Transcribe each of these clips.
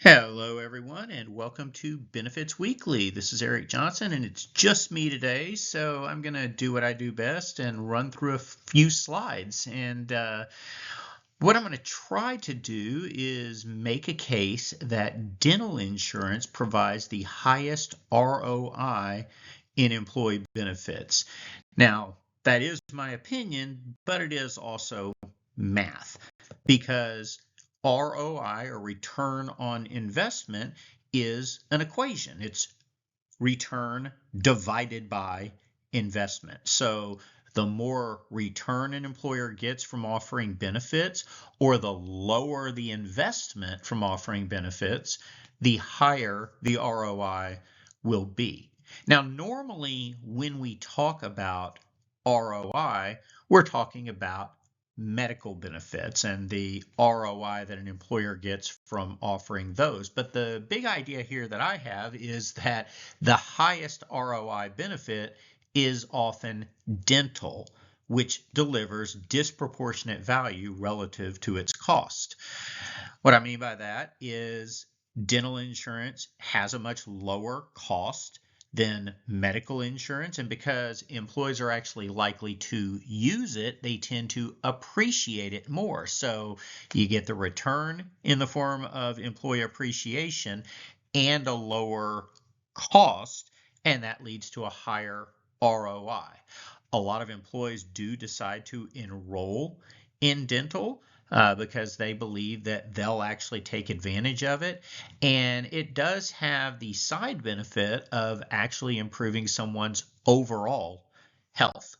Hello, everyone, and welcome to Benefits Weekly. This is Eric Johnson, and it's just me today, so I'm going to do what I do best and run through a few slides. And what I'm going to try to do is make a case that dental insurance provides the highest ROI in employee benefits. Now, that is my opinion, but it is also math because ROI, or return on investment, is an equation. It's return divided by investment. So the more return an employer gets from offering benefits, or the lower the investment from offering benefits, the higher the ROI will be. Now, normally when we talk about ROI, we're talking about medical benefits and the ROI that an employer gets from offering those. But the big idea here that I have is that the highest ROI benefit is often dental, which delivers disproportionate value relative to its cost. What I mean by that is dental insurance has a much lower cost than medical insurance, and because employees are actually likely to use it, they tend to appreciate it more. So you get the return in the form of employee appreciation and a lower cost, and that leads to a higher ROI. A lot of employees do decide to enroll in dental because they believe that they'll actually take advantage of it. And it does have the side benefit of actually improving someone's overall health.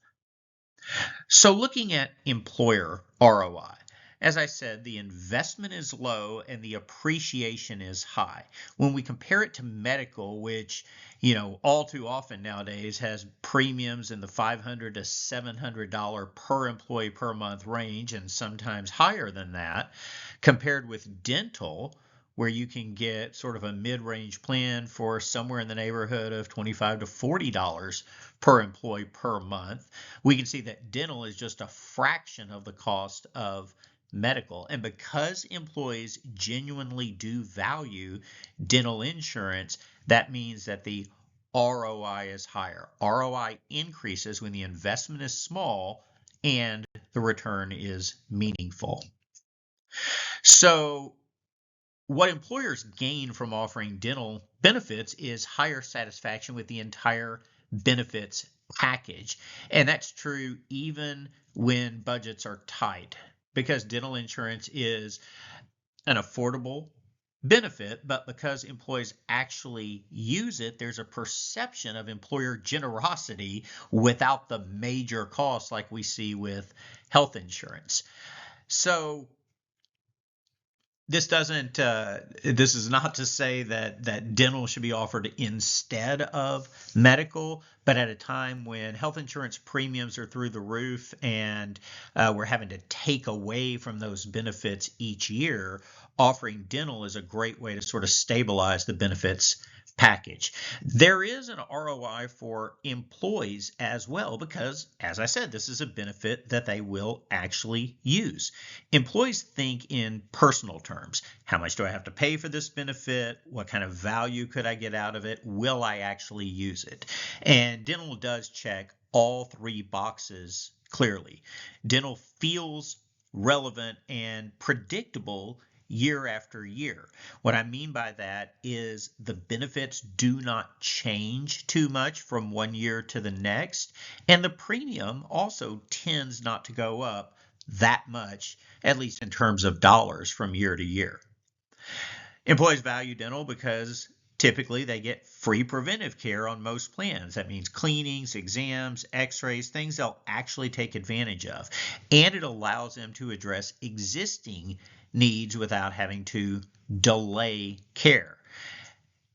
So looking at employer ROI, as I said, the investment is low and the appreciation is high. When we compare it to medical, which, all too often nowadays has premiums in the $500 to $700 per employee per month range, and sometimes higher than that, compared with dental, where you can get sort of a mid-range plan for somewhere in the neighborhood of $25 to $40 per employee per month, we can see that dental is just a fraction of the cost of medical. And because employees genuinely do value dental insurance, that means that the ROI is higher. ROI increases when the investment is small and the return is meaningful. So what employers gain from offering dental benefits is higher satisfaction with the entire benefits package. And that's true even when budgets are tight, because dental insurance is an affordable benefit, but because employees actually use it, there's a perception of employer generosity without the major costs like we see with health insurance. So this is not to say that dental should be offered instead of medical, but at a time when health insurance premiums are through the roof and we're having to take away from those benefits each year, offering dental is a great way to sort of stabilize the benefits package. There is an ROI for employees as well because, as I said, this is a benefit that they will actually use. Employees think in personal terms. How much do I have to pay for this benefit? What kind of value could I get out of it? Will I actually use it? And dental does check all three boxes clearly. Dental feels relevant and predictable year after year. What I mean by that is the benefits do not change too much from one year to the next, and the premium also tends not to go up that much, at least in terms of dollars from year to year. Employees value dental because typically they get free preventive care on most plans. That means cleanings, exams, x-rays, things they'll actually take advantage of. And it allows them to address existing needs without having to delay care.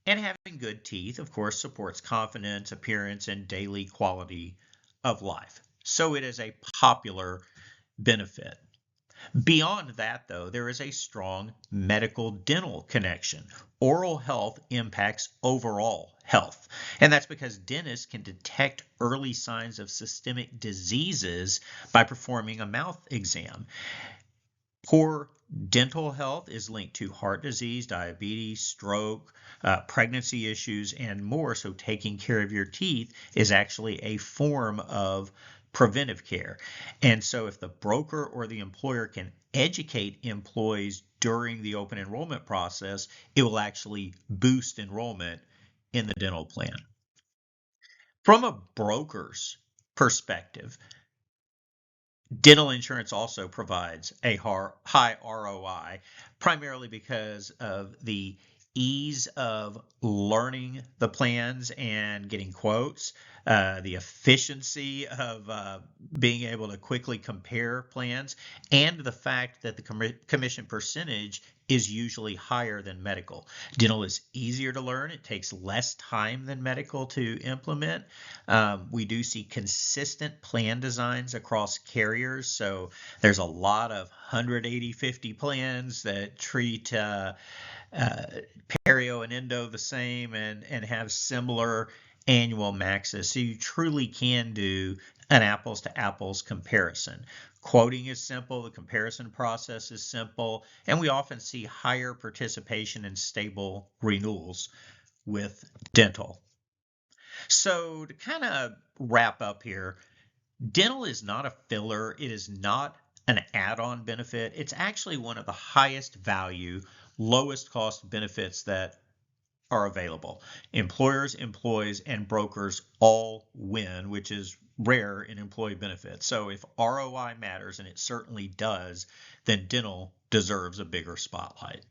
And having good teeth, of course, supports confidence, appearance, and daily quality of life. So it is a popular benefit. Beyond that, though, there is a strong medical dental connection. Oral health impacts overall health. And that's because dentists can detect early signs of systemic diseases by performing a mouth exam. Poor Dental health is linked to heart disease, diabetes, stroke, pregnancy issues, and more. So, taking care of your teeth is actually a form of preventive care. And so, if the broker or the employer can educate employees during the open enrollment process, it will actually boost enrollment in the dental plan. From a broker's perspective, dental insurance also provides a high ROI, primarily because of the ease of learning the plans and getting quotes, the efficiency of being able to quickly compare plans, and the fact that the commission percentage is usually higher than medical. Dental is easier to learn. It takes less time than medical to implement. We do see consistent plan designs across carriers. So there's a lot of 180/50 plans that treat uh, perio and endo the same and have similar annual maxes. So you truly can do an apples to apples comparison. Quoting is simple, the comparison process is simple, and we often see higher participation and stable renewals with dental. So to kind of wrap up here, dental is not a filler. It is not an add-on benefit. It's actually one of the highest value, lowest cost benefits that are available. Employers, employees, and brokers all win, which is rare in employee benefits. So if ROI matters, and it certainly does, then dental deserves a bigger spotlight.